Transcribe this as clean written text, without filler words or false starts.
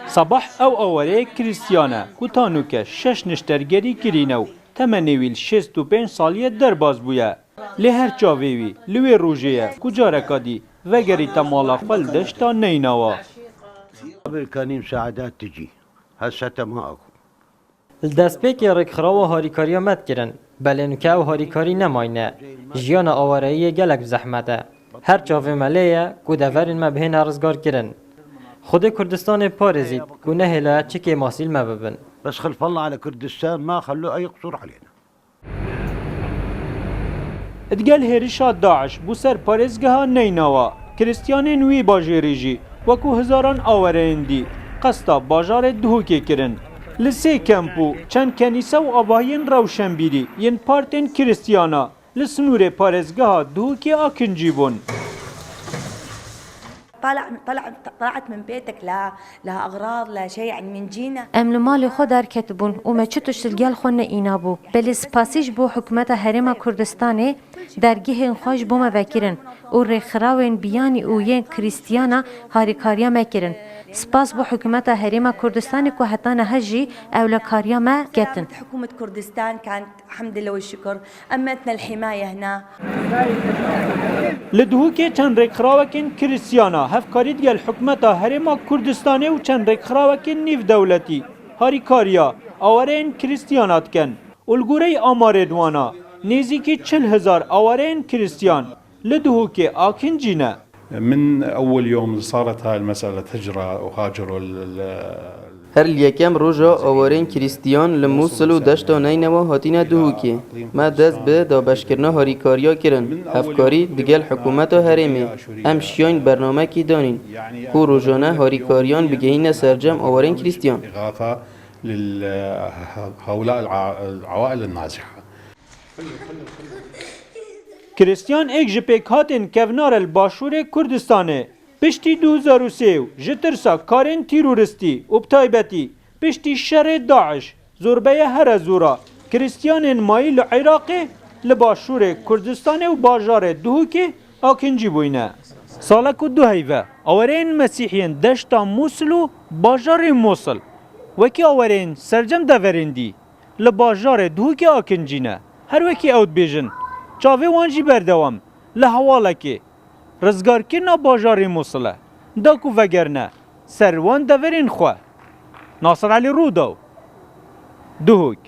صباح او اوره کریستیانه کوتانو که 6 نشترگری کرینو تمنویل 65 سالیه درباز بویه لی هر چاویوی لوی روژه کجارکادی وگری تمالا خل دشتا نینوا قبل كان مساعدات تجي هسه ما اكو دەستپێکی ڕێکخراوە هاریکاریە مەتکردن بەلێنکە و هاریکاری نەماینە ژیانە ئاوارەیە gelek زەحمەتە هەر çavê me lê ye ku deverên me bihêne rizgarkirin Xwedê Kurdistanê parêzît ku nehêle çikê masîl me bibin بس خلف الله على كردستان ما خلوا اي قصور علينا ادگل هێرشا داعش بو سەر پارێزگەها نیناوە کریستیانên wî bajêrê jî wekû hizaran awereyên dî qesta bajarê Duhokê kirin. Li sê kemp û çend kenîse û avahiyên rewşenbîrî yên partên Kiristiyana li Snûrê parêzgeha Duhokê a kincî bûn. طلعت من بيتك لها اغراض لا شيء يعني من جينا ام li malê xwe derketibûn û me çi tişt li gel xwe neînabû. Belê spasî ji bo hikûmeta Herêma Kurdistanê dergehên xwe ji bo me vekirin û rêxerawên biyanî û yên Krîstiyana harîkariya me kirin. Spas bo hikûmeta Herêma Kurdistanê ku heta nehe jî ewlekariya me ketin. حكومة كردستان كانت الحمد لله والشكر أمتنا الحماية هنا Li Duhokê çend rêkxerawekên Kiristiyana hevkarî digel hikûmeta Herêma Kurdistanê û çend rêkxerawekên nîvdewletî harîkariya awareyên Kiristiyana dikin. û li goreyê amarê wana nêzîkî 40,000 awareyên Kiristiyan li Duhokê a kincî ne. من أول يوم صارت هاي المسألة تجرى وهاجروا هر یکم روزا آوارین کریستیان لموسل و دشت نینوا هاتینا دوهوکی ما دست به دابشکرنا هاریکاریا کرن هفکاری دگل حکومت هرمی ام شیاین برنامه کی دانین کو روزانه هاریکاریان بگهین سرجم آوارین کریستیان إغاثة لهؤلاء العوائل النازحة Kiristiyan ek ji pêk hatin kevnarel Başûrê Kurdistanê piştî 2003 ji tirsa karên tîroristî û bi taybetî piştî şerê Daeş zorbeye here zûra Kiristiyanên mayî li Iraqê li Başûrê Kurdistanê û bajarê Duhokê a kincî bûyne. Salek û duheyve awereyên Mesîhiyên deşta Musil û bajarê Mosul wekî awereyên sercem deverên dî li bajarê Duhokê a kincî ne. Her wekî ew dibêjin çavê wan jî berdewam li hewalekê rizgarkirina bajarê Mosulê da ku vegerine ser wan deverên xwe. Nasir Elî Rûdaw, Duhok.